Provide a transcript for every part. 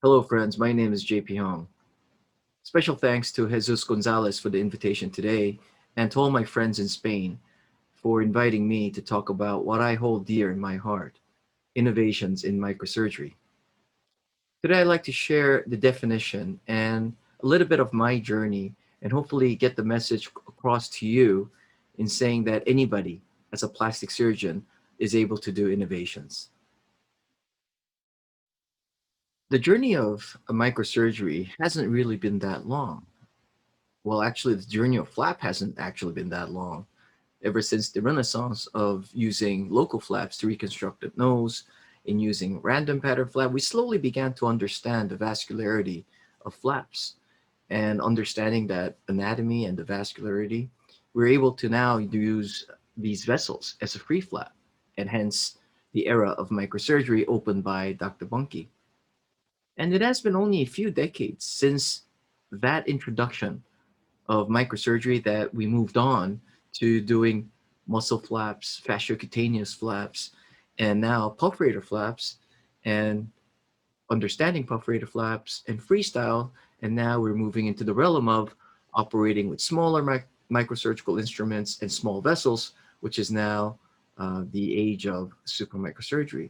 Hello, friends. My name is JP Hong. Special thanks to Jesus Gonzalez for the invitation today, and to all my friends in Spain for inviting me to talk about what I hold dear in my heart innovations in microsurgery. Today, I'd like to share the definition and a little bit of my journey, and hopefully get the message across to you in saying that anybody, as a plastic surgeon, is able to do innovations. The journey of a microsurgery hasn't really been that long. Well, actually, the journey of flap hasn't actually been that long. Ever since the renaissance of using local flaps to reconstruct the nose and using random pattern flap, we slowly began to understand the vascularity of flaps. And understanding that anatomy and the vascularity, we're able to now use these vessels as a free flap, and hence the era of microsurgery opened by Dr. Bunke. And it has been only a few decades since that introduction of microsurgery that we moved on to doing muscle flaps, fasciocutaneous flaps, and now perforator flaps, and understanding perforator flaps and freestyle. And now we're moving into the realm of operating with smaller microsurgical instruments and small vessels, which is now the age of super microsurgery.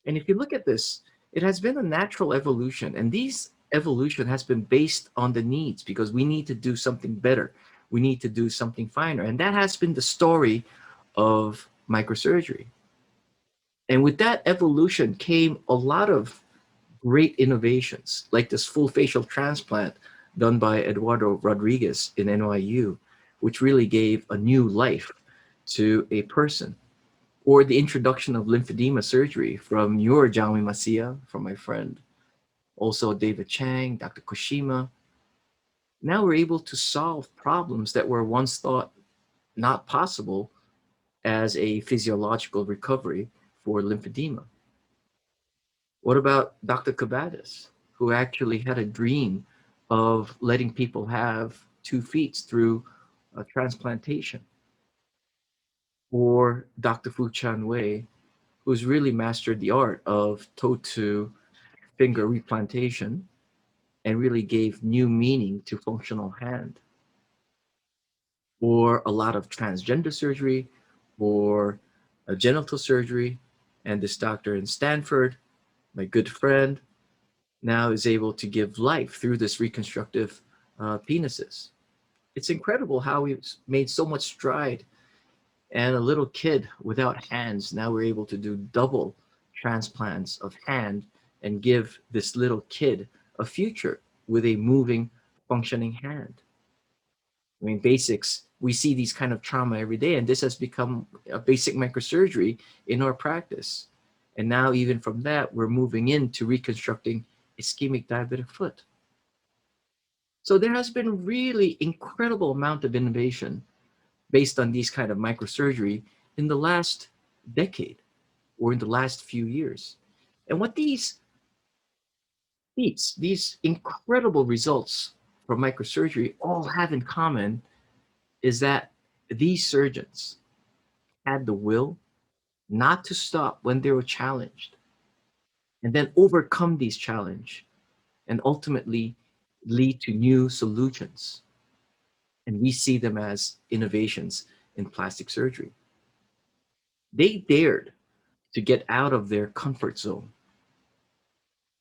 And if you look at this, it has been a natural evolution. And these evolution has been based on the needs because we need to do something better. We need to do something finer. And that has been the story of microsurgery. And with that evolution came a lot of great innovations, like this full facial transplant done by Eduardo Rodriguez in NYU, which really gave a new life to a person, or the introduction of lymphedema surgery from your Jaume Macia, from my friend, also David Chang, Dr. Koshima. Now we're able to solve problems that were once thought not possible as a physiological recovery for lymphedema. What about Dr. Cabadas, who actually had a dream of letting people have 2 feet through a transplantation? Or Dr. Fu Chan Wei, who's really mastered the art of toe to finger replantation and really gave new meaning to functional hand, or a lot of transgender surgery, or a genital surgery. And this doctor in Stanford, my good friend, now is able to give life through this reconstructive penises. It's incredible how we've made so much stride. And a little kid without hands, now we're able to do double transplants of hand and give this little kid a future with a moving, functioning hand. I mean, basics, we see these kind of trauma every day, and this has become a basic microsurgery in our practice. And now, even from that, we're moving into reconstructing ischemic diabetic foot. So there has been really incredible amount of innovation based on these kind of microsurgery in the last decade or in the last few years. And what these feats, these incredible results from microsurgery all have in common is that these surgeons had the will not to stop when they were challenged and then overcome these challenge and ultimately lead to new solutions. And we see them as innovations in plastic surgery. They dared to get out of their comfort zone.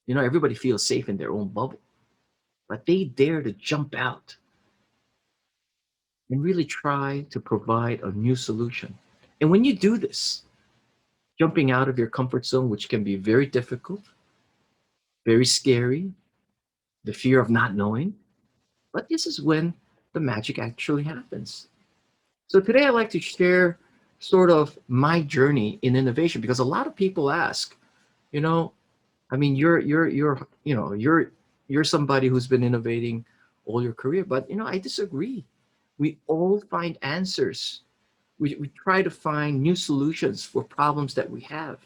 You know, everybody feels safe in their own bubble, but they dare to jump out and really try to provide a new solution. And when you do this, jumping out of your comfort zone, which can be very difficult, very scary, the fear of not knowing, but this is when the magic actually happens. So today I'd like to share sort of my journey in innovation because a lot of people ask, you know, I mean, you're somebody who's been innovating all your career, but I disagree. We all find answers. We try to find new solutions for problems that we have,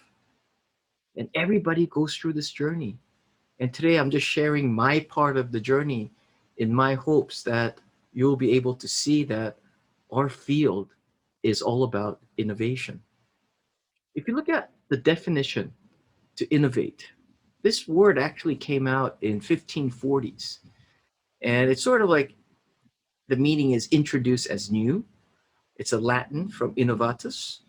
and everybody goes through this journey. And today I'm just sharing my part of the journey in my hopes that you'll be able to see that our field is all about innovation. If you look at the definition to innovate, This word actually came out in 1540s, and it's sort of like the meaning is introduced as new. It's a Latin from innovatus,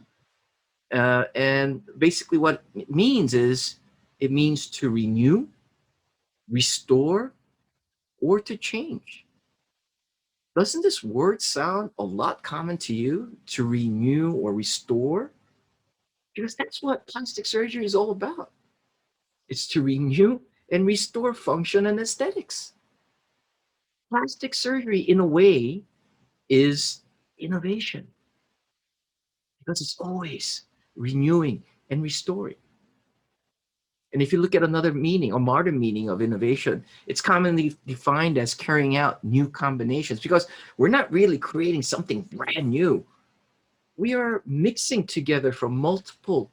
and basically what it means is it means to renew, restore, or to change. Doesn't this word sound a lot common to you? To renew or restore? Because that's what plastic surgery is all about. It's to renew and restore function and aesthetics. Plastic surgery, in a way, is innovation because it's always renewing and restoring. And if you look at another meaning, a modern meaning of innovation, it's commonly defined as carrying out new combinations because we're not really creating something brand new. We are mixing together from multiple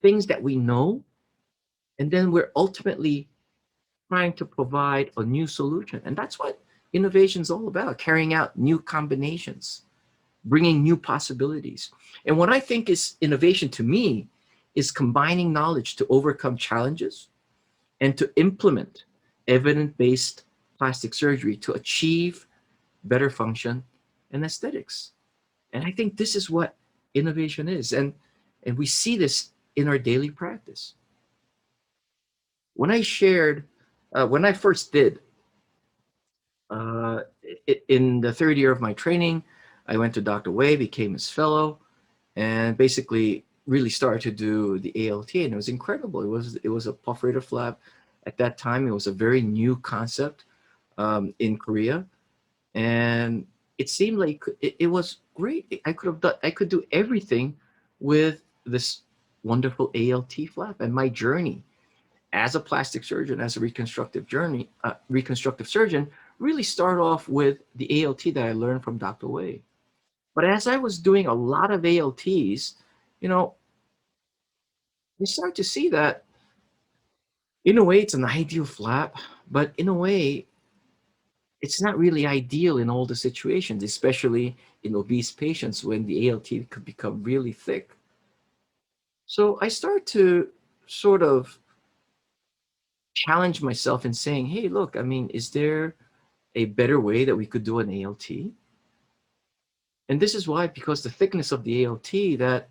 things that we know, and then we're ultimately trying to provide a new solution. And that's what innovation is all about, carrying out new combinations, bringing new possibilities. And what I think is innovation to me is combining knowledge to overcome challenges and to implement evidence-based plastic surgery to achieve better function and aesthetics. And I think this is what innovation is. And we see this in our daily practice. When I shared, when I first did, uh, in the third year of my training, I went to Dr. Wei, became his fellow, and basically really started to do the ALT, and it was incredible. It was a perforator flap. At that time, it was a very new concept in Korea, and it seemed like it was great. I could do everything with this wonderful ALT flap, and my journey as a plastic surgeon, as a reconstructive surgeon, really started off with the ALT that I learned from Dr. Wei. But as I was doing a lot of ALTs, you know, you start to see that in a way it's an ideal flap, but in a way it's not really ideal in all the situations, especially in obese patients when the ALT could become really thick. So I start to sort of challenge myself in saying, hey, look, I mean, is there a better way that we could do an ALT? And this is why, because the thickness of the ALT, that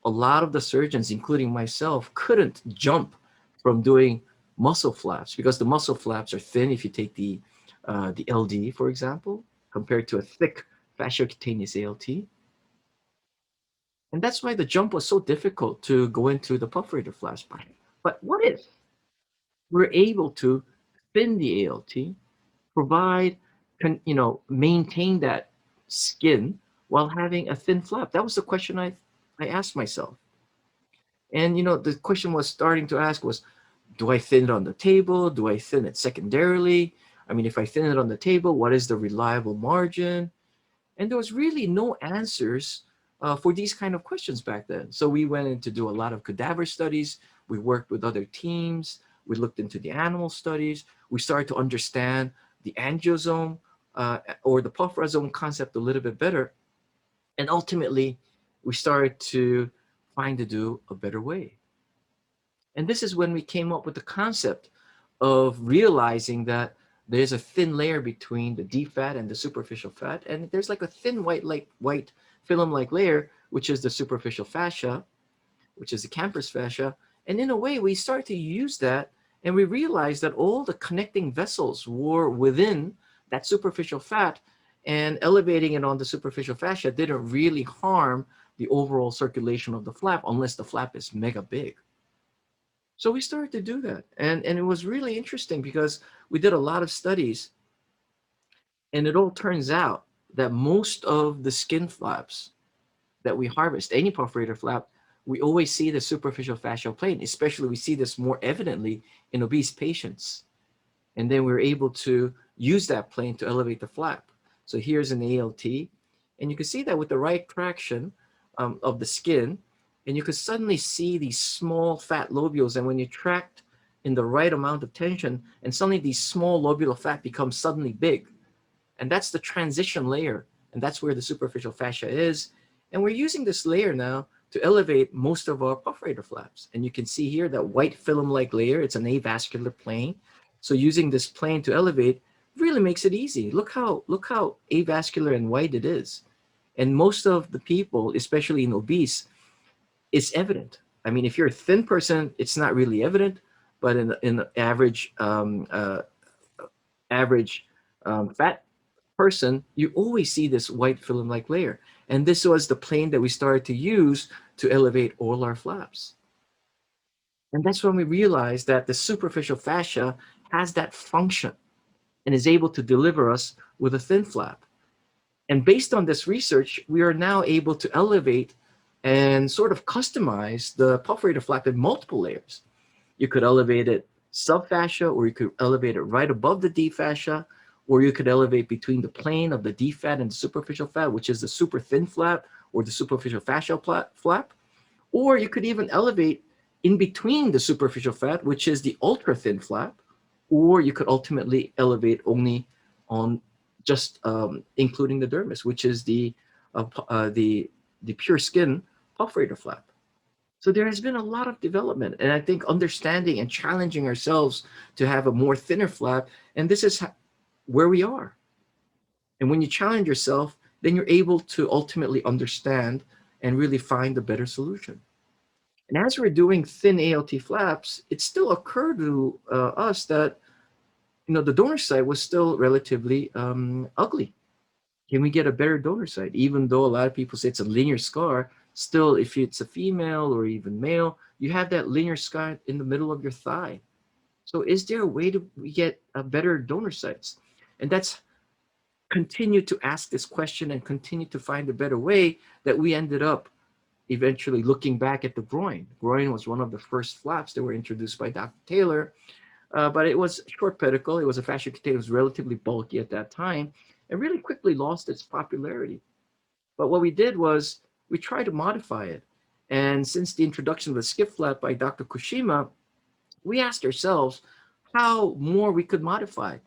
a lot of the surgeons, including myself, couldn't jump from doing muscle flaps because the muscle flaps are thin if you take the LD, for example, compared to a thick fasciocutaneous ALT. And that's why the jump was so difficult to go into the perforator flaps. But what if we're able to thin the ALT, provide, maintain that skin while having a thin flap? That was the question I asked myself. And the question was starting to ask was, do I thin it on the table? Do I thin it secondarily? I mean, if I thin it on the table, what is the reliable margin? And there was really no answers for these kind of questions back then. So we went in to do a lot of cadaver studies. We worked with other teams. We looked into the animal studies. We started to understand the angiosome or the pulverizome concept a little bit better. And ultimately, we started to find to do a better way. And this is when we came up with the concept of realizing that there's a thin layer between the deep fat and the superficial fat, and there's like a thin white film-like layer, which is the superficial fascia, which is the campus fascia. And in a way, we start to use that, and we realized that all the connecting vessels were within that superficial fat, and elevating it on the superficial fascia didn't really harm the overall circulation of the flap unless the flap is mega big. So we started to do that. And it was really interesting because we did a lot of studies, and it all turns out that most of the skin flaps that we harvest, any perforator flap, we always see the superficial fascial plane. Especially we see this more evidently in obese patients. And then we're able to use that plane to elevate the flap. So here's an ALT, and you can see that with the right traction of the skin, and you could suddenly see these small fat lobules. And when you tract in the right amount of tension, and suddenly these small lobular fat becomes suddenly big. And that's the transition layer. And that's where the superficial fascia is. And we're using this layer now to elevate most of our perforator flaps. And you can see here that white film-like layer, it's an avascular plane. So using this plane to elevate really makes it easy. Look how avascular and white it is. And most of the people, especially in obese, it's evident. I mean, if you're a thin person, it's not really evident, but in the average fat person, you always see this white film-like layer. And this was the plane that we started to use to elevate all our flaps. And that's when we realized that the superficial fascia has that function and is able to deliver us with a thin flap. And based on this research, we are now able to elevate and sort of customize the perforator flap in multiple layers. You could elevate it subfascia, or you could elevate it right above the deep fascia, or you could elevate between the plane of the deep fat and the superficial fat, which is the super thin flap or the superficial fascial flap. Or you could even elevate in between the superficial fat, which is the ultra thin flap, or you could ultimately elevate only on just including the dermis, which is uh, uh, the the pure skin perforator flap. So there has been a lot of development, and I think understanding and challenging ourselves to have a more thinner flap, and this is where we are. And when you challenge yourself, then you're able to ultimately understand and really find a better solution. And as we're doing thin ALT flaps, it still occurred to us that the donor site was still relatively ugly. Can we get a better donor site? Even though a lot of people say it's a linear scar, still, if it's a female or even male, you have that linear scar in the middle of your thigh. So is there a way to get a better donor sites? And that's continue to ask this question and continue to find a better way that we ended up eventually looking back at the groin. Groin was one of the first flaps that were introduced by Dr. Taylor, but it was short pedicle. It was a fascia cutaneous, was relatively bulky at that time, and really quickly lost its popularity. But what we did was we tried to modify it. And since the introduction of the skip flap by Dr. Kushima, we asked ourselves how more we could modify.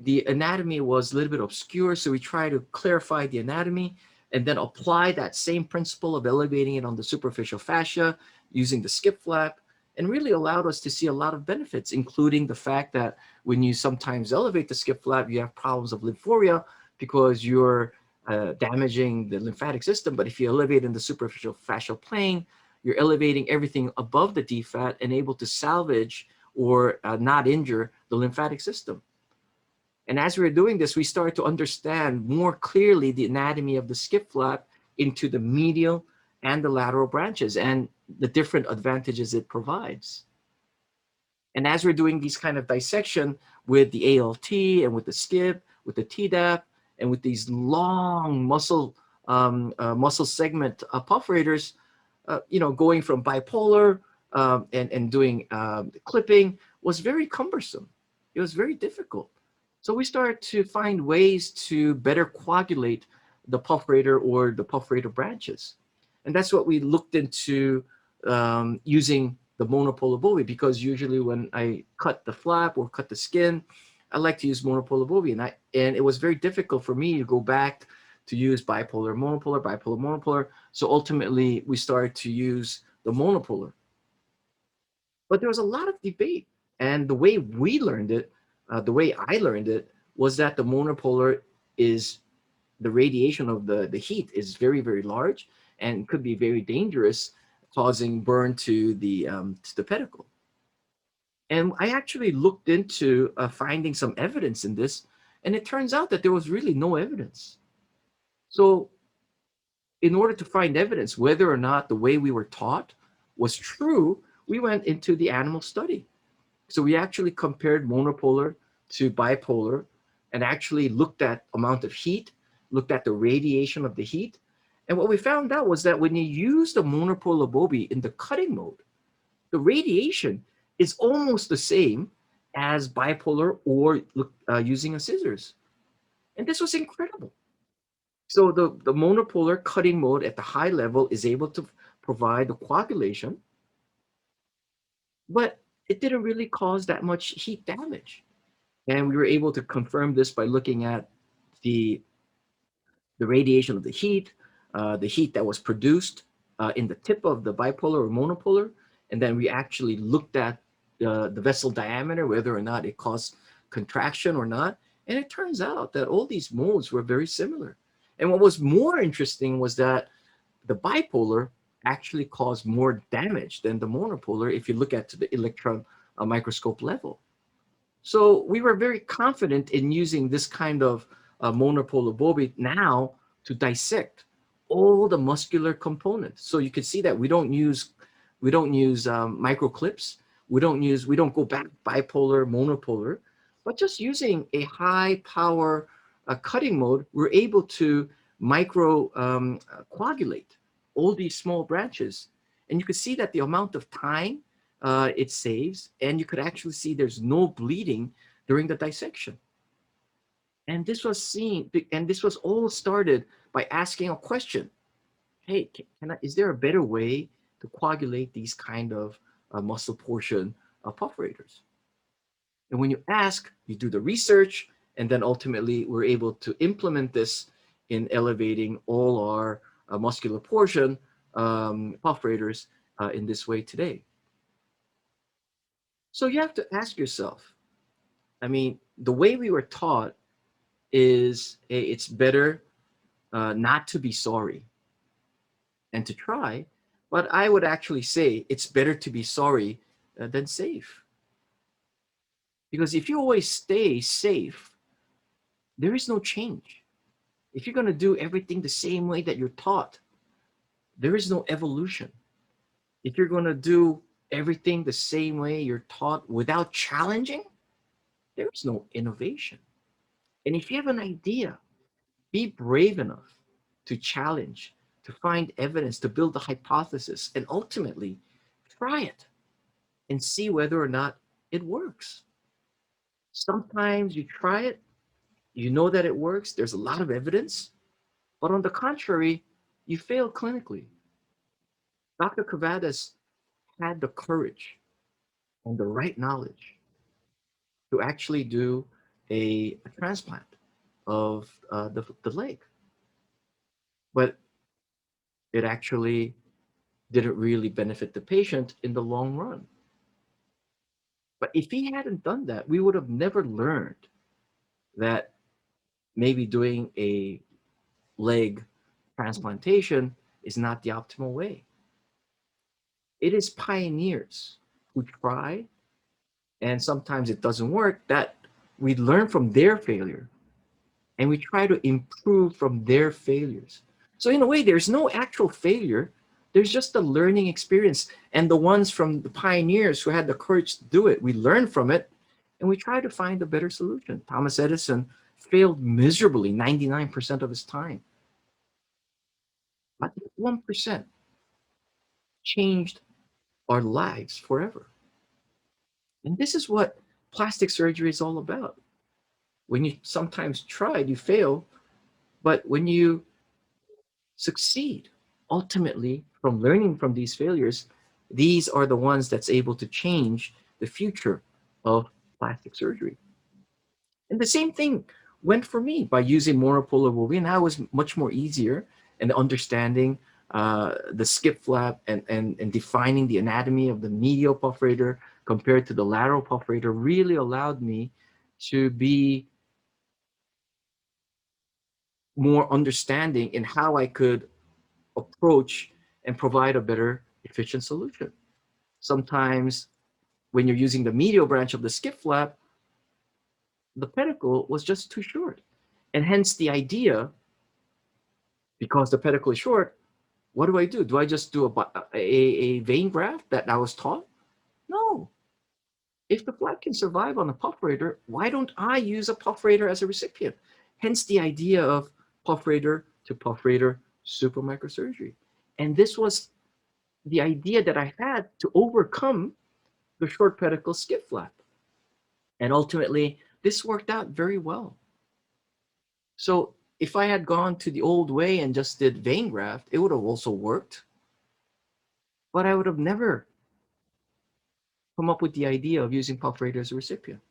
The anatomy was a little bit obscure, so we tried to clarify the anatomy and then apply that same principle of elevating it on the superficial fascia using the skip flap, and really allowed us to see a lot of benefits, including the fact that when you sometimes elevate the skip flap, you have problems of lymphoria because you're damaging the lymphatic system. But if you elevate in the superficial fascial plane, you're elevating everything above the DFAT and able to salvage or not injure the lymphatic system. And as we were doing this, we started to understand more clearly the anatomy of the skip flap into the medial and the lateral branches and the different advantages it provides. And as we're doing these kind of dissection with the ALT and with the skip, with the TDAP, and with these long muscle segment perforators, going from bipolar and doing clipping was very cumbersome. It was very difficult. So we started to find ways to better coagulate the perforator or the perforator branches. And that's what we looked into using the monopolar bovie, because usually when I cut the flap or cut the skin, I like to use monopolar bovie. And it was very difficult for me to go back to use bipolar, monopolar, bipolar, monopolar. So ultimately, we started to use the monopolar. But there was a lot of debate. And the way we learned it, the way I learned it, was that the monopolar is the radiation of the heat is very, very large and could be very dangerous, causing burn to the pedicle. And I actually looked into finding some evidence in this, and it turns out that there was really no evidence. So in order to find evidence whether or not the way we were taught was true, we went into the animal study. So we actually compared monopolar to bipolar and actually looked at amount of heat, looked at the radiation of the heat. And what we found out was that when you use the monopolar bovie in the cutting mode, the radiation is almost the same as bipolar or using a scissors. And this was incredible. So the monopolar cutting mode at the high level is able to provide the coagulation, but it didn't really cause that much heat damage. And we were able to confirm this by looking at the, the radiation of the heat that was produced. in the tip of the bipolar or monopolar, and then we actually looked at the vessel diameter, whether or not it caused contraction or not. And it turns out that all these modes were very similar. And what was more interesting was that the bipolar actually caused more damage than the monopolar if you look at the electron microscope level. So we were very confident in using this kind of monopolar bobby now to dissect all the muscular components. So you can see that we don't use micro clips. We don't go back bipolar, monopolar, but just using a high power cutting mode, we're able to micro coagulate all these small branches. And you can see that the amount of time it saves, and you could actually see there's no bleeding during the dissection. And this was all started by asking a question. Hey, is there a better way to coagulate these kind of muscle portion perforators? And when you ask, you do the research, and then ultimately we're able to implement this in elevating all our muscular portion perforators in this way today. So you have to ask yourself, I mean, the way we were taught is it's better not to be sorry and to try, but I would actually say it's better to be sorry than safe. Because if you always stay safe, there is no change. If you're going to do everything the same way that you're taught, there is no evolution. If you're going to do everything the same way you're taught without challenging, there is no innovation. And if you have an idea, be brave enough to challenge, to find evidence, to build a hypothesis, and ultimately try it and see whether or not it works. Sometimes you try it, you know that it works, there's a lot of evidence, but on the contrary, you fail clinically. Dr. Cavadas had the courage and the right knowledge to actually do a transplant of the leg, but it actually didn't really benefit the patient in the long run. But if he hadn't done that, we would have never learned that maybe doing a leg transplantation is not the optimal way. It is pioneers who try, and sometimes it doesn't work, that we learn from their failure and we try to improve from their failures. So, in a way, there's no actual failure, there's just a learning experience. And the ones from the pioneers who had the courage to do it, we learn from it and we try to find a better solution. Thomas Edison failed miserably 99% of his time, but 1% changed our lives forever. And this is what plastic surgery is all about. When you sometimes try, you fail, but when you succeed, ultimately, from learning from these failures, these are the ones that's able to change the future of plastic surgery. And the same thing went for me by using monopolar bovine. Now it was much more easier, and understanding the skip flap and defining the anatomy of the medial perforator compared to the lateral perforator really allowed me to be more understanding in how I could approach and provide a better efficient solution. Sometimes when you're using the medial branch of the skip flap, the pedicle was just too short. And hence the idea, because the pedicle is short, what do I do? Do I just do a vein graft that I was taught? No. If the flap can survive on a perforator, why don't I use a perforator as a recipient? Hence the idea of perforator to perforator supramicrosurgery. And this was the idea that I had to overcome the short pedicle skip flap. And ultimately, this worked out very well. So if I had gone to the old way and just did vein graft, it would have also worked, but I would have never come up with the idea of using perforator as a recipient.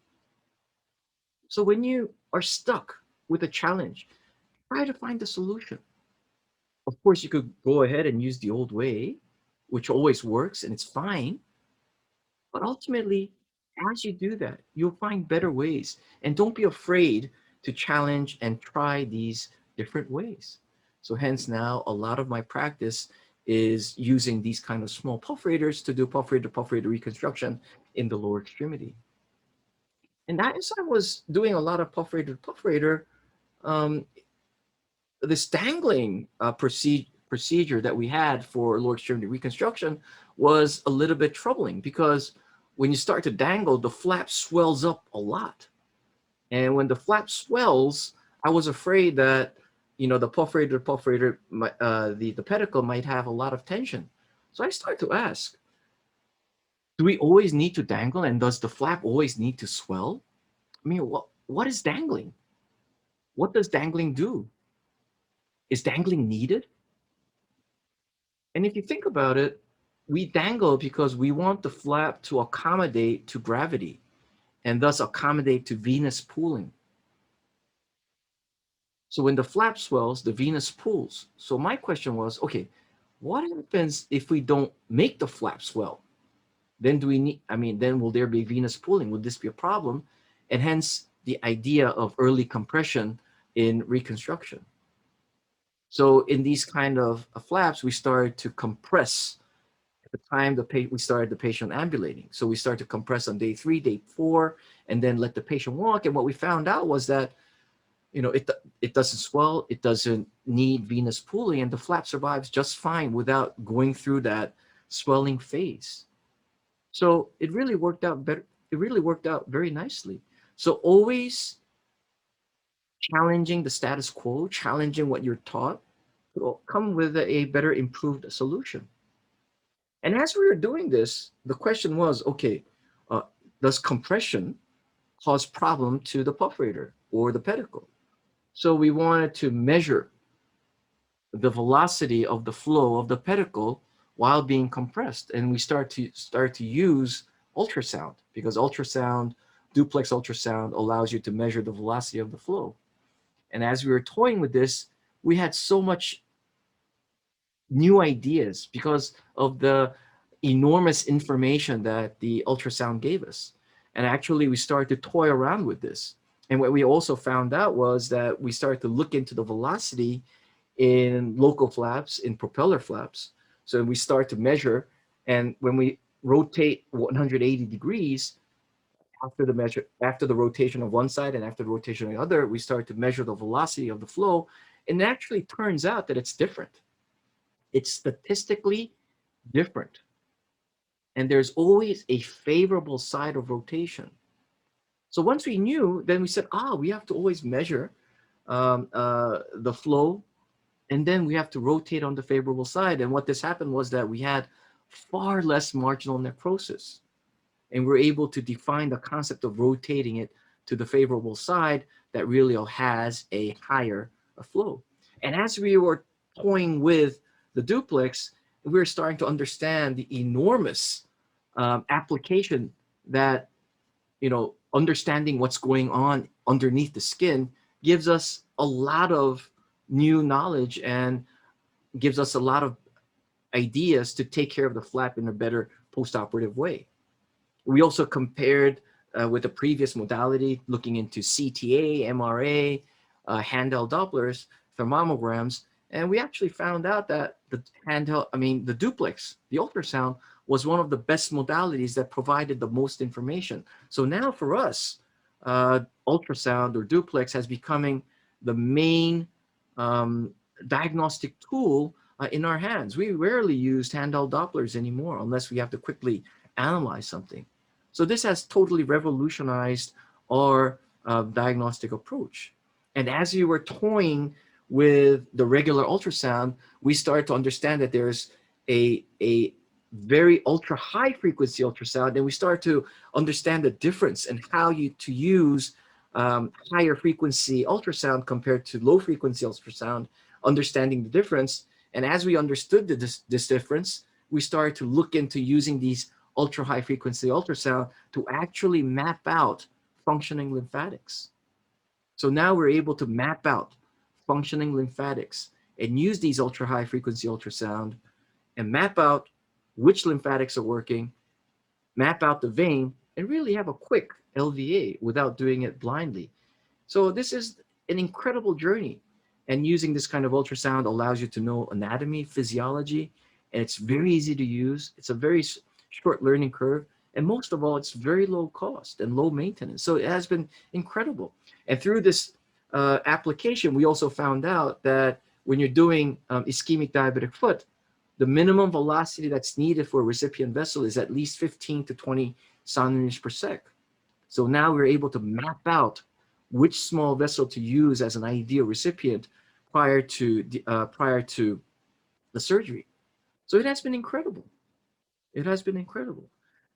So when you are stuck with a challenge, try to find a solution. Of course, you could go ahead and use the old way, which always works and it's fine. But ultimately, as you do that, you'll find better ways. And don't be afraid to challenge and try these different ways. So hence now a lot of my practice is using these kind of small perforators to do perforator reconstruction in the lower extremity. And as I was doing a lot of perforator, um, this dangling procedure that we had for lower extremity reconstruction was a little bit troubling because when you start to dangle, the flap swells up a lot. And when the flap swells, I was afraid that, the perforator, the pedicle might have a lot of tension. So I started to ask, do we always need to dangle? And does the flap always need to swell? I mean, what is dangling? What does dangling do? Is dangling needed? And if you think about it, we dangle because we want the flap to accommodate to gravity and thus accommodate to venous pooling. So when the flap swells, the venous pools. So my question was, okay, what happens if we don't make the flap swell? Then do we need, I mean, then will there be venous pooling? Would this be a problem? And hence the idea of early compression in reconstruction. So in these kind of flaps, we started to compress at the time we started the patient ambulating. So we started to compress on day 3, day 4, and then let the patient walk. And what we found out was that, it doesn't swell, it doesn't need venous pooling, and the flap survives just fine without going through that swelling phase. So it really worked out better. It really worked out very nicely. So always challenging the status quo, challenging what you're taught, will come with a better improved solution. And as we were doing this, the question was, okay, uh, does compression cause problem to the perforator or the pedicle? So we wanted to measure the velocity of the flow of the pedicle while being compressed, and we start to use ultrasound because duplex ultrasound allows you to measure the velocity of the flow. And as we were toying with this, we had so much new ideas because of the enormous information that the ultrasound gave us. And actually, we started to toy around with this. And what we also found out was that we started to look into the velocity in local flaps, in propeller flaps. So we start to measure, and when we rotate 180 degrees after the rotation of one side and after the rotation of the other, we start to measure the velocity of the flow. And it actually turns out that it's different. It's statistically different. And there's always a favorable side of rotation. So once we knew, then we said, we have to always measure the flow, and then we have to rotate on the favorable side. And what this happened was that we had far less marginal necrosis. And we're able to define the concept of rotating it to the favorable side that really has a higher flow. And as we were toying with the duplex, we were starting to understand the enormous application that, understanding what's going on underneath the skin gives us a lot of new knowledge and gives us a lot of ideas to take care of the flap in a better postoperative way. We also compared with the previous modality, looking into CTA, MRA, handheld Dopplers, thermograms, and we actually found out that the duplex, the ultrasound, was one of the best modalities that provided the most information. So now for us, ultrasound or duplex has becoming the main um, diagnostic tool in our hands. We rarely use handheld Dopplers anymore unless we have to quickly analyze something. So this has totally revolutionized our diagnostic approach. And as we were toying with the regular ultrasound, we started to understand that there's a very ultra high frequency ultrasound, and we start to understand the difference and how to use higher frequency ultrasound compared to low frequency ultrasound, understanding the difference. And as we understood this difference, we started to look into using these ultra high frequency ultrasound to actually map out functioning lymphatics. So now we're able to map out functioning lymphatics and use these ultra high frequency ultrasound and map out which lymphatics are working, map out the vein, and really have a quick LVA without doing it blindly. So this is an incredible journey. And using this kind of ultrasound allows you to know anatomy, physiology, and it's very easy to use. It's a very short learning curve. And most of all, it's very low cost and low maintenance. So it has been incredible. And through this application, we also found out that when you're doing ischemic diabetic foot, the minimum velocity that's needed for a recipient vessel is at least 15 to 20 centimeters per sec. So now we're able to map out which small vessel to use as an ideal recipient prior to the surgery. So it has been incredible. It has been incredible.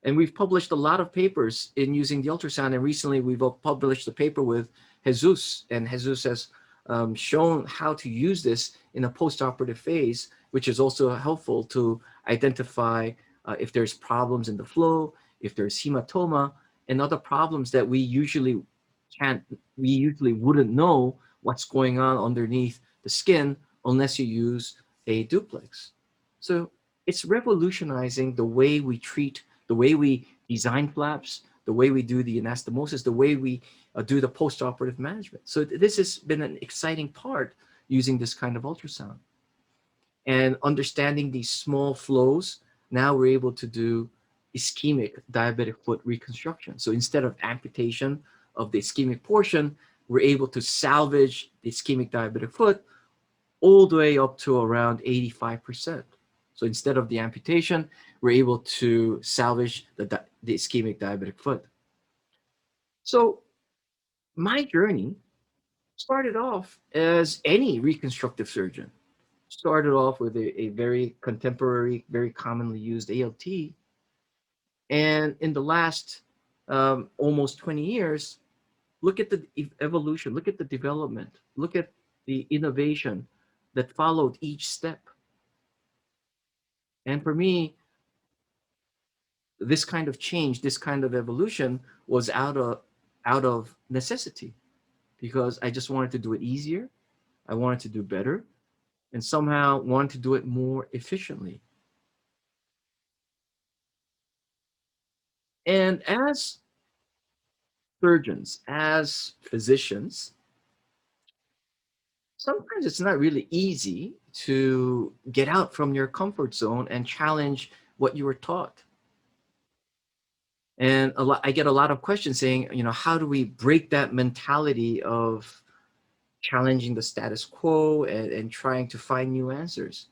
And we've published a lot of papers in using the ultrasound. And recently we've published a paper with Jesus. And Jesus has shown how to use this in a post-operative phase, which is also helpful to identify if there's problems in the flow, if there's hematoma, and other problems that can't, we usually wouldn't know what's going on underneath the skin unless you use a duplex. So it's revolutionizing the way we treat, the way we design flaps, the way we do the anastomosis, the way we do the post-operative management. So this has been an exciting part using this kind of ultrasound. And understanding these small flows, now we're able to do ischemic diabetic foot reconstruction. So instead of amputation of the ischemic portion, we're able to salvage the ischemic diabetic foot all the way up to around 85%. So instead of the amputation, we're able to salvage the ischemic diabetic foot. So my journey started off as any reconstructive surgeon. Started off with a very contemporary, very commonly used ALT. And in the last almost 20 years, look at the evolution, look at the development, look at the innovation that followed each step. And for me, this kind of change, this kind of evolution was out of necessity because I just wanted to do it easier. I wanted to do better and somehow wanted to do it more efficiently. And as surgeons, as physicians, sometimes it's not really easy to get out from your comfort zone and challenge what you were taught. And I get a lot of questions saying, how do we break that mentality of challenging the status quo and trying to find new answers?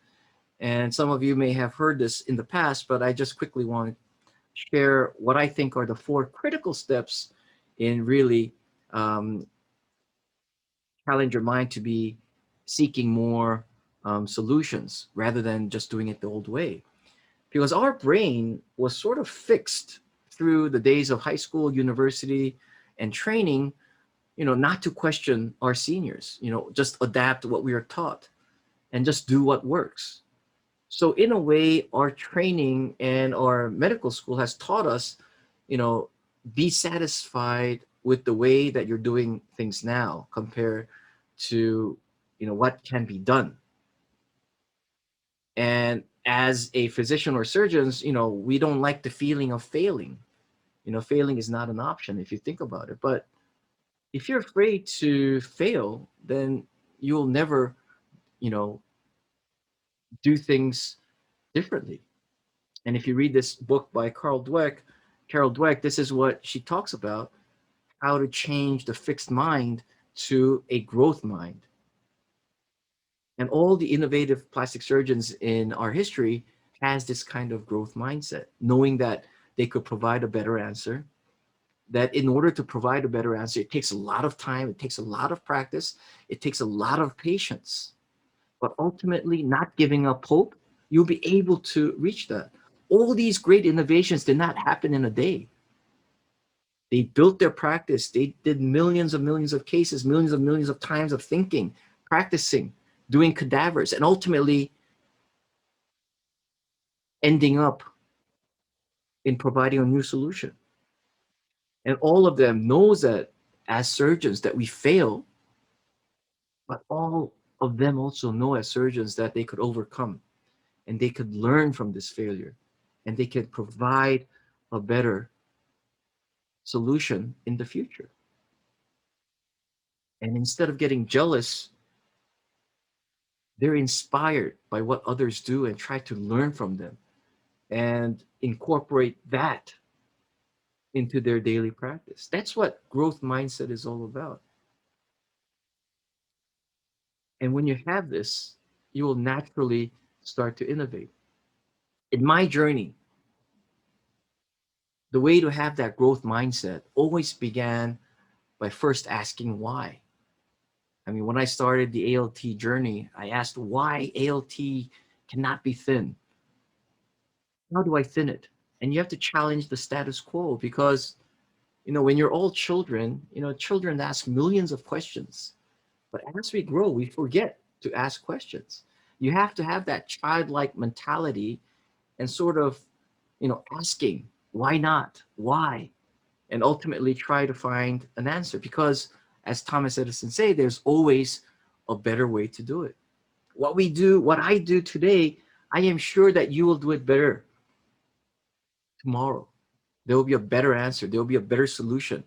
And some of you may have heard this in the past, but I just quickly want to share what I think are the four critical steps in really challenge your mind to be seeking more solutions rather than just doing it the old way. Because our brain was sort of fixed through the days of high school, university, and training, not to question our seniors, just adapt what we are taught and just do what works. So in a way, our training and our medical school has taught us, you know, be satisfied with the way that you're doing things now compared to, what can be done. And as a physician or surgeons, we don't like the feeling of failing. Failing is not an option if you think about it. But if you're afraid to fail, then you'll never, you know, do things differently. And if you read this book by Carol Dweck, this is what she talks about, how to change the fixed mind to a growth mind. And all the innovative plastic surgeons in our history has this kind of growth mindset, knowing that they could provide a better answer, that in order to provide a better answer, it takes a lot of time, it takes a lot of practice, it takes a lot of patience. But ultimately, not giving up hope, you'll be able to reach that. All these great innovations did not happen in a day. They built their practice. They did millions of cases, millions of times of thinking, practicing, doing cadavers, and ultimately ending up in providing a new solution. And all of them knows that as surgeons that we fail, but all of them also know as surgeons that they could overcome and they could learn from this failure and they could provide a better solution in the future. And instead of getting jealous, they're inspired by what others do and try to learn from them and incorporate that into their daily practice. That's what growth mindset is all about. And when you have this, you will naturally start to innovate. In my journey, the way to have that growth mindset always began by first asking why. I mean, when I started the ALT journey, I asked why ALT cannot be thin. How do I thin it? And you have to challenge the status quo because, when you're all children, children ask millions of questions. But as we grow, we forget to ask questions. You have to have that childlike mentality and sort of, asking, why not? Why? And ultimately try to find an answer because, as Thomas Edison say, there's always a better way to do it. What I do today, I am sure that you will do it better tomorrow. There will be a better answer. There will be a better solution.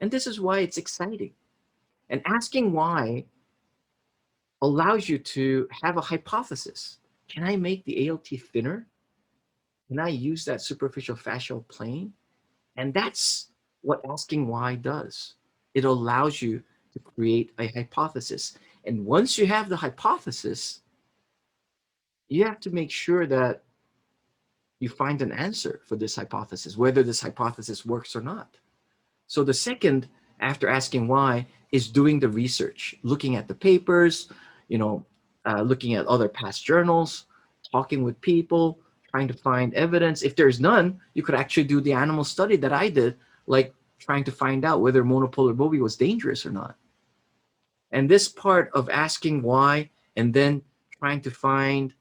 And this is why it's exciting. And asking why allows you to have a hypothesis. Can I make the ALT thinner? Can I use that superficial fascial plane? And that's what asking why does. It allows you to create a hypothesis. And once you have the hypothesis, you have to make sure that you find an answer for this hypothesis, whether this hypothesis works or not. So the second, after asking why, is doing the research, looking at the papers, looking at other past journals, talking with people, trying to find evidence. If there's none, you could actually do the animal study that I did, like trying to find out whether monopolar bovie was dangerous or not. And this part of asking why and then trying to find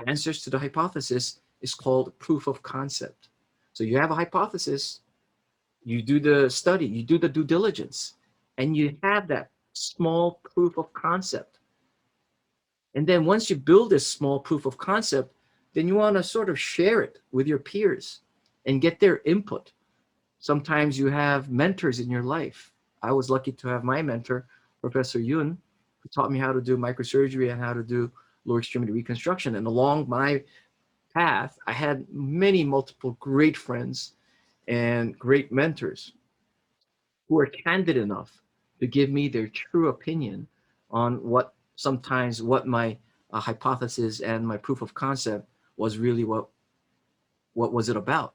answers to the hypothesis is called proof of concept. So you have a hypothesis, you do the study, you do the due diligence, and you have that small proof of concept. And then once you build this small proof of concept, then you want to sort of share it with your peers and get their input. Sometimes you have mentors in your life. I was lucky to have my mentor, Professor Yun, who taught me how to do microsurgery and how to do lower extremity reconstruction. And along my path, I had multiple great friends and great mentors who are candid enough to give me their true opinion on what my hypothesis and my proof of concept was really what was it about.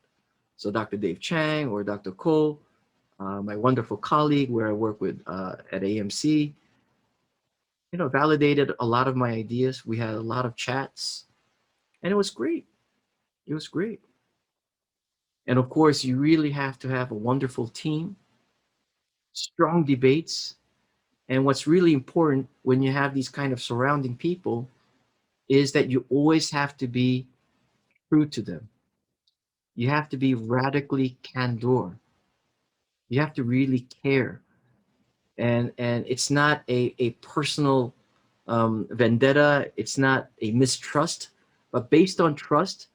So Dr. Dave Chang or Dr. Ko, my wonderful colleague where I work with at AMC, validated a lot of my ideas. We had a lot of chats, and it was great. It was great. And of course, you really have to have a wonderful team, strong debates, and what's really important when you have these kind of surrounding people is that you always have to be true to them. You have to be radically candor. You have to really care. And it's not a personal vendetta. It's not a mistrust, but based on trust,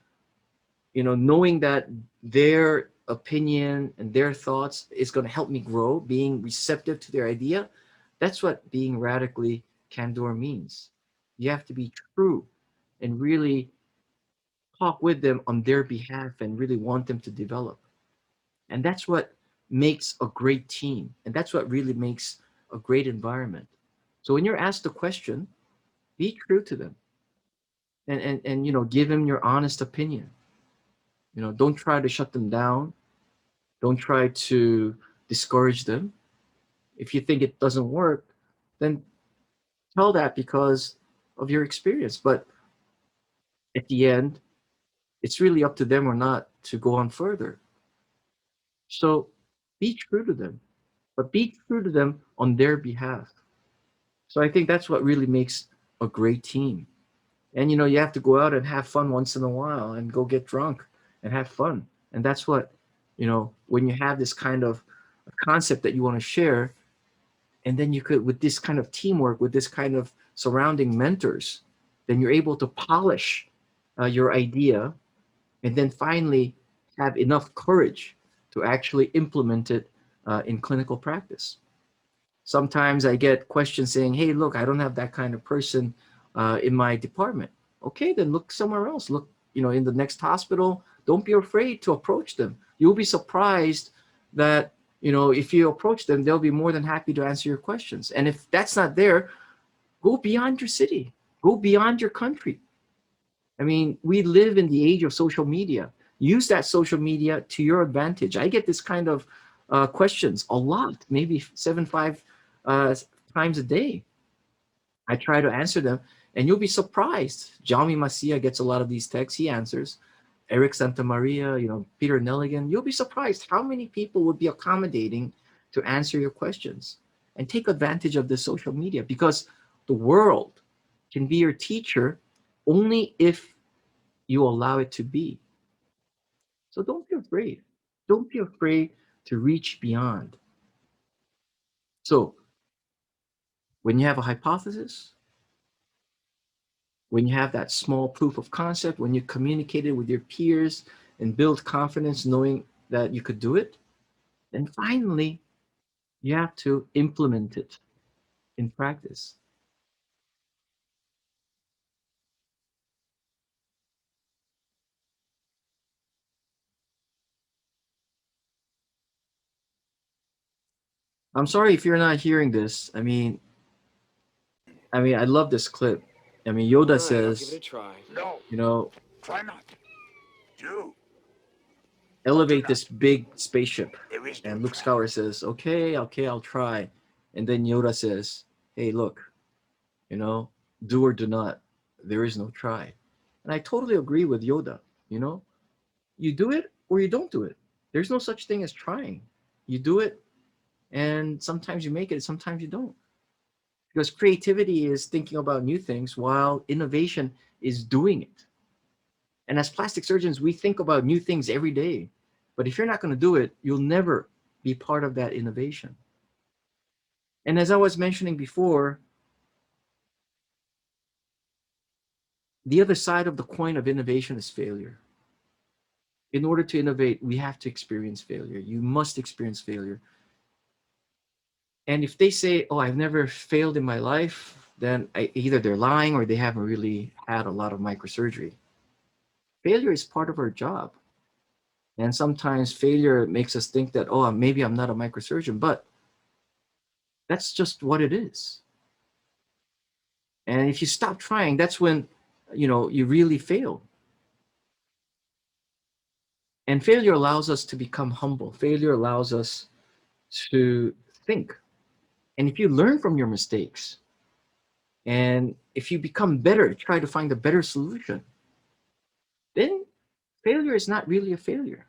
knowing that their opinion and their thoughts is going to help me grow, being receptive to their idea. That's what being radically candor means. You have to be true and really talk with them on their behalf and really want them to develop. And that's what makes a great team. And that's what really makes a great environment. So when you're asked a question, be true to them and give them your honest opinion. Don't try to shut them down. Don't try to discourage them. If you think it doesn't work, then tell that because of your experience. But at the end, it's really up to them or not to go on further. So be true to them, but be true to them on their behalf. So I think that's what really makes a great team. And you have to go out and have fun once in a while and go get drunk and have fun. And that's what, when you have this kind of concept that you want to share, and then you could, with this kind of teamwork, with this kind of surrounding mentors, then you're able to polish your idea and then finally have enough courage to actually implement it in clinical practice. Sometimes I get questions saying, hey, look, I don't have that kind of person in my department. Okay, then look somewhere else. Look, in the next hospital. Don't be afraid to approach them. You'll be surprised that, if you approach them, they'll be more than happy to answer your questions. And if that's not there, go beyond your city, go beyond your country. I mean, we live in the age of social media. Use that social media to your advantage. I get this kind of questions a lot, maybe 7, 5 uh, times a day. I try to answer them, and you'll be surprised. Jaume Macia gets a lot of these texts. He answers. Eric Santamaria, Peter Nelligan. You'll be surprised how many people would be accommodating to answer your questions and take advantage of the social media because the world can be your teacher only if you allow it to be. So don't be afraid. Don't be afraid to reach beyond. So when you have a hypothesis, when you have that small proof of concept, when you communicate it with your peers and build confidence knowing that you could do it, then finally you have to implement it in practice. I'm sorry if you're not hearing this. I mean, I love this clip. I mean, Yoda All right, I'll give it says, a try. No, you know, try not. Do. Or do elevate not. this big spaceship. There is no And Luke try. Skywalker says, okay, okay, I'll try. And then Yoda says, hey, look, you know, do or do not. There is no try. And I totally agree with Yoda. You know, you do it or you don't do it. There's no such thing as trying. You do it, and sometimes you make it, sometimes you don't. Because creativity is thinking about new things while innovation is doing it. And as plastic surgeons, we think about new things every day. But if you're not going to do it, you'll never be part of that innovation. And as I was mentioning before, the other side of the coin of innovation is failure. In order to innovate, we have to experience failure. You must experience failure. And if they say, "Oh, I've never failed in my life," then either they're lying or they haven't really had a lot of microsurgery. Failure is part of our job. And sometimes failure makes us think that, oh, maybe I'm not a microsurgeon, but that's just what it is. And if you stop trying, that's when, you really fail. And failure allows us to become humble. Failure allows us to think. And if you learn from your mistakes and if you become better, try to find a better solution, then failure is not really a failure.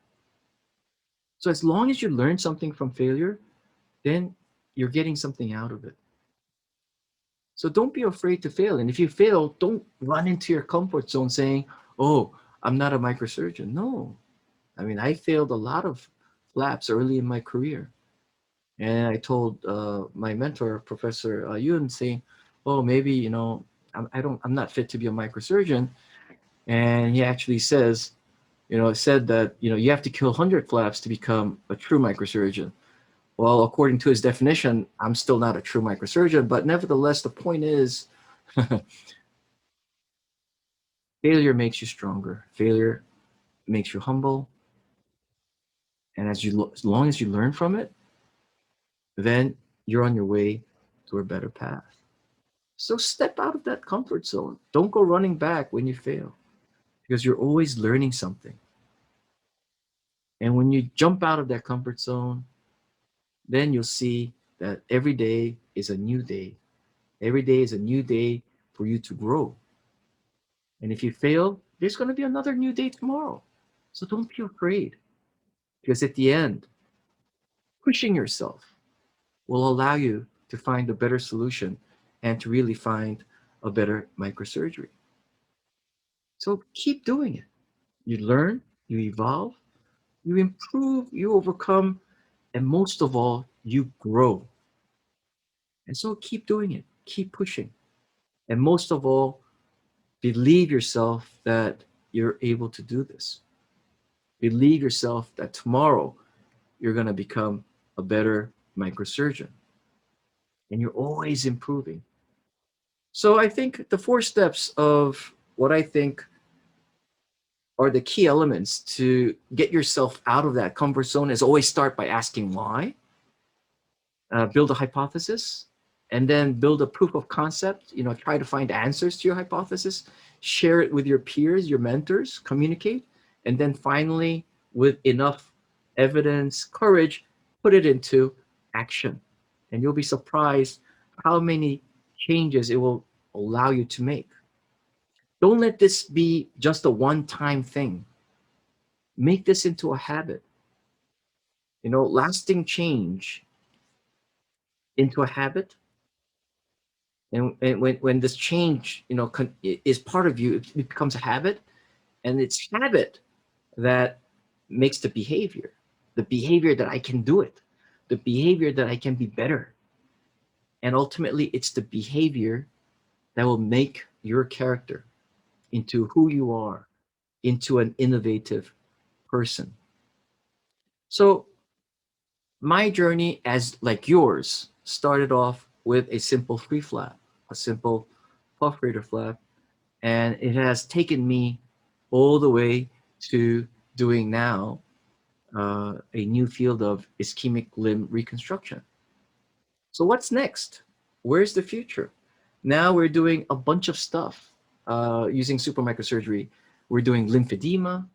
So as long as you learn something from failure, then you're getting something out of it. So don't be afraid to fail. And if you fail, don't run into your comfort zone saying, oh, I'm not a microsurgeon. No. I mean, I failed a lot of flaps early in my career. And I told my mentor, Professor Yun, saying, oh, maybe, I'm not fit to be a microsurgeon. And he actually says, said that, you have to kill 100 flaps to become a true microsurgeon. Well, according to his definition, I'm still not a true microsurgeon, but nevertheless, the point is failure makes you stronger. Failure makes you humble. And as long as you learn from it, then you're on your way to a better path. So step out of that comfort zone. Don't go running back when you fail because you're always learning something. And when you jump out of that comfort zone, then you'll see that every day is a new day. Every day is a new day for you to grow. And if you fail, there's going to be another new day tomorrow. So don't be afraid because at the end, pushing yourself will allow you to find a better solution and to really find a better microsurgery. So keep doing it. You learn, you evolve, you improve, you overcome, and most of all, you grow. And so keep doing it, keep pushing. And most of all, believe yourself that you're able to do this. Believe yourself that tomorrow you're going to become a better microsurgeon, and you're always improving. So I think the four steps of what I think are the key elements to get yourself out of that comfort zone is always start by asking why, build a hypothesis, and then build a proof of concept. Try to find answers to your hypothesis, share it with your peers, your mentors, communicate, and then finally, with enough evidence, courage, put it into action. And you'll be surprised how many changes it will allow you to make. Don't let this be just a one time thing. Make this into a habit. Lasting change into a habit. And when this change, is part of you, it becomes a habit. And it's habit that makes the behavior that I can do it, the behavior that I can be better. And ultimately, it's the behavior that will make your character into who you are, into an innovative person. So my journey, as like yours, started off with a simple free flap, a simple puff rater flap, and it has taken me all the way to doing now a new field of ischemic limb reconstruction. So what's next? Where's the future? Now we're doing a bunch of stuff using super microsurgery. We're doing lymphedema,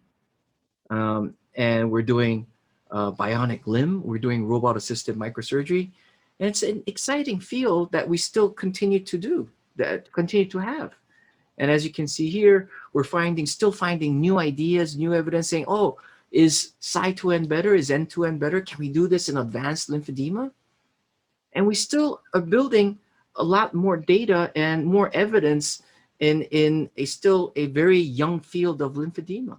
and we're doing bionic limb. We're doing robot assisted microsurgery. And it's an exciting field that we still continue to do, that continue to have. And as you can see here, we're still finding new ideas, new evidence saying, oh, is Psi2N better? Is N2N better? Can we do this in advanced lymphedema? And we still are building a lot more data and more evidence in a still a very young field of lymphedema.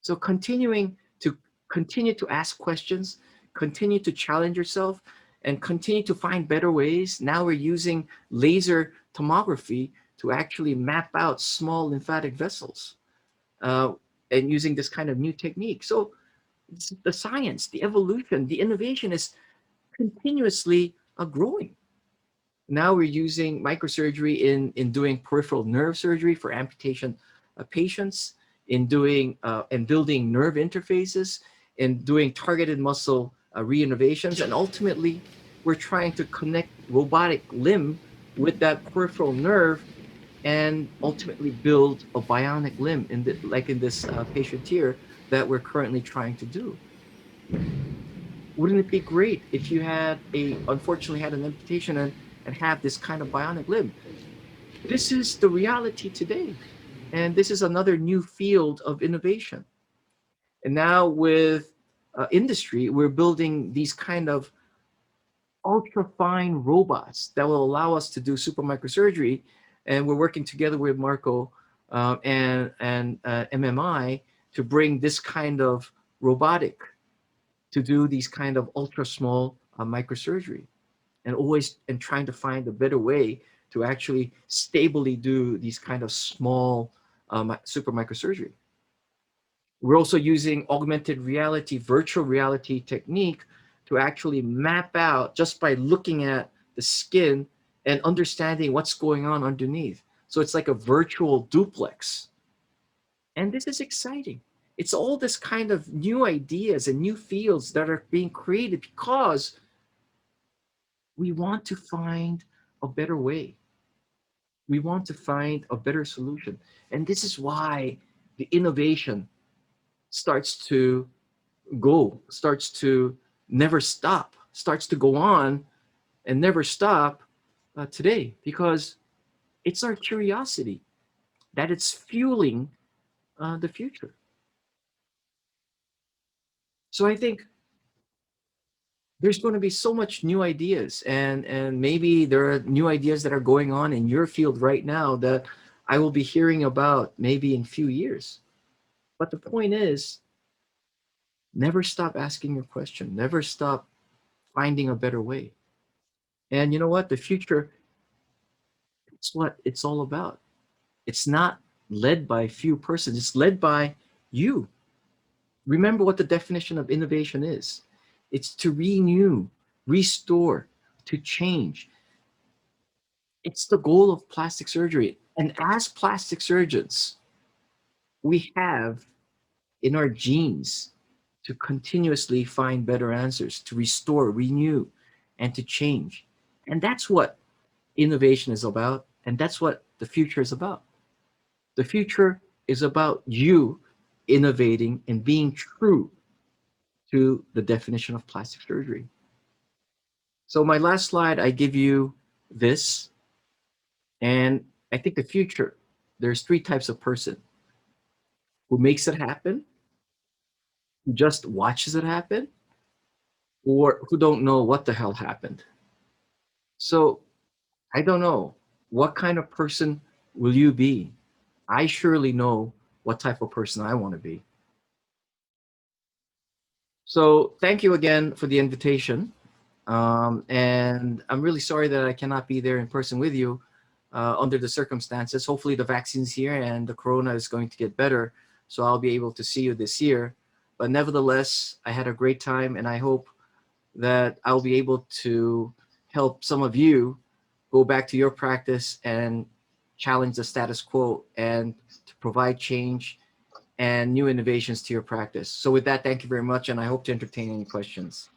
So continue to ask questions, continue to challenge yourself, and continue to find better ways. Now we're using laser tomography to actually map out small lymphatic vessels, uh, and using this kind of new technique. So the science, the evolution, the innovation is continuously growing. Now we're using microsurgery in doing peripheral nerve surgery for amputation patients, in doing and building nerve interfaces, in doing targeted muscle reinnovations, and ultimately we're trying to connect robotic limb with that peripheral nerve and ultimately build a bionic limb like in this patient here that we're currently trying to do. Wouldn't it be great if you had unfortunately had an amputation and have this kind of bionic limb? This is the reality today. And this is another new field of innovation. And now with industry, we're building these kind of ultra fine robots that will allow us to do super microsurgery. And we're working together with Marco and MMI to bring this kind of robotic to do these kind of ultra small microsurgery, and trying to find a better way to actually stably do these kind of small super microsurgery. We're also using augmented reality, virtual reality technique to actually map out just by looking at the skin and understanding what's going on underneath. So it's like a virtual duplex. And this is exciting. It's all this kind of new ideas and new fields that are being created because we want to find a better way. We want to find a better solution. And this is why the innovation starts to starts to never stop, starts to go on and never stop today, because it's our curiosity that it's fueling the future. So I think there's going to be so much new ideas, and maybe there are new ideas that are going on in your field right now that I will be hearing about maybe in a few years. But the point is, never stop asking your question, never stop finding a better way. And you know what? The future That's what it's all about. It's not led by a few persons, it's led by you. Remember what the definition of innovation is: it's to renew, restore, to change. It's the goal of plastic surgery. And as plastic surgeons, we have in our genes to continuously find better answers, to restore, renew, and to change. And that's what innovation is about. And that's what the future is about. The future is about you innovating and being true to the definition of plastic surgery. So, my last slide, I give you this. And I think the future, there's three types of person: who makes it happen, who just watches it happen, or who don't know what the hell happened. So I don't know, what kind of person will you be? I surely know what type of person I want to be. So thank you again for the invitation. And I'm really sorry that I cannot be there in person with you under the circumstances. Hopefully, the vaccine's here and the corona is going to get better. So I'll be able to see you this year. But nevertheless, I had a great time, and I hope that I'll be able to help some of you go back to your practice and challenge the status quo and to provide change and new innovations to your practice. So with that, thank you very much, and I hope to entertain any questions.